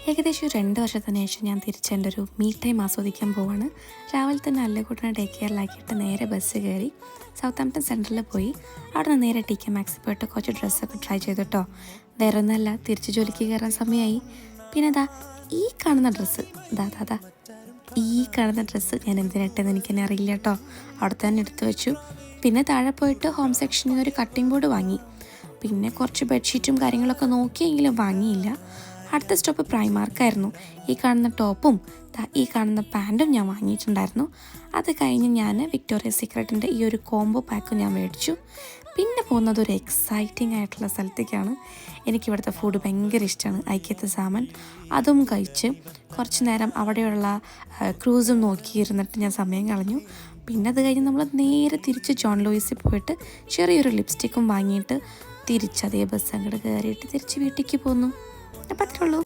ഏകദേശം ഒരു 2 വർഷത്തിന് ശേഷം ഞാൻ തിരിച്ചെൻ്റെ ഒരു മീ ടൈം ആസ്വദിക്കാൻ പോവാണ്. രാവിലെ തന്നെ അല്ലക്കുട്ടനെ ഡേ കെയറിലാക്കിയിട്ട് നേരെ ബസ് കയറി സൗത്താംപ്ടൺ സെൻറ്ററിൽ പോയി. അവിടെ നിന്ന് നേരെ ടി കെ മാക്സിൽ പോയിട്ട് കുറച്ച് ഡ്രസ്സൊക്കെ ട്രൈ ചെയ്തു കേട്ടോ. വേറെ ഒന്നല്ല, തിരിച്ച് ജോലിക്ക് കയറാൻ സമയമായി. പിന്നെ ഈ കാണുന്ന ഡ്രസ്സ് ഈ കാണുന്ന ഡ്രസ്സ് ഞാൻ എന്തിനിട്ടെന്ന് എനിക്ക് തന്നെ അറിയില്ല കേട്ടോ. അവിടെ തന്നെ എടുത്തു വെച്ചു. പിന്നെ താഴെ പോയിട്ട് ഹോം സെക്ഷനിൽ നിന്ന് ഒരു കട്ടിംഗ് ബോർഡ് വാങ്ങി. പിന്നെ കുറച്ച് ബെഡ്ഷീറ്റും കാര്യങ്ങളൊക്കെ നോക്കിയെങ്കിലും വാങ്ങിയില്ല. അടുത്ത സ്റ്റോപ്പ് പ്രൈമാർക്കായിരുന്നു. ഈ കാണുന്ന ടോപ്പും ഈ കാണുന്ന പാൻറ്റും ഞാൻ വാങ്ങിയിട്ടുണ്ടായിരുന്നു. അത് കഴിഞ്ഞ് ഞാൻ വിക്ടോറിയ സീക്രട്ടിൻ്റെ ഈ ഒരു കോംബോ പാക്കും ഞാൻ മേടിച്ചു. പിന്നെ പോകുന്നത് ഒരു എക്സൈറ്റിംഗ് ആയിട്ടുള്ള സ്ഥലത്തേക്കാണ്. എനിക്കിവിടുത്തെ ഫുഡ് ഭയങ്കര ഇഷ്ടമാണ്. ഐക്യത്തെ സാമൻ അതും കഴിച്ച് കുറച്ച് നേരം അവിടെയുള്ള ക്രൂസും നോക്കിയിരുന്നിട്ട് ഞാൻ സമയം കളഞ്ഞു. പിന്നെ അത് കഴിഞ്ഞ് നമ്മൾ നേരെ തിരിച്ച് ജോൺ ലൂയിസിൽ പോയിട്ട് ചെറിയൊരു ലിപ്സ്റ്റിക്കും വാങ്ങിയിട്ട് തിരിച്ചതേ ബസ് അങ്ങോട്ട് കയറിയിട്ട് തിരിച്ച് വീട്ടിലേക്ക് പോന്നു. അപ്പം അത്രേ ഉള്ളൂ.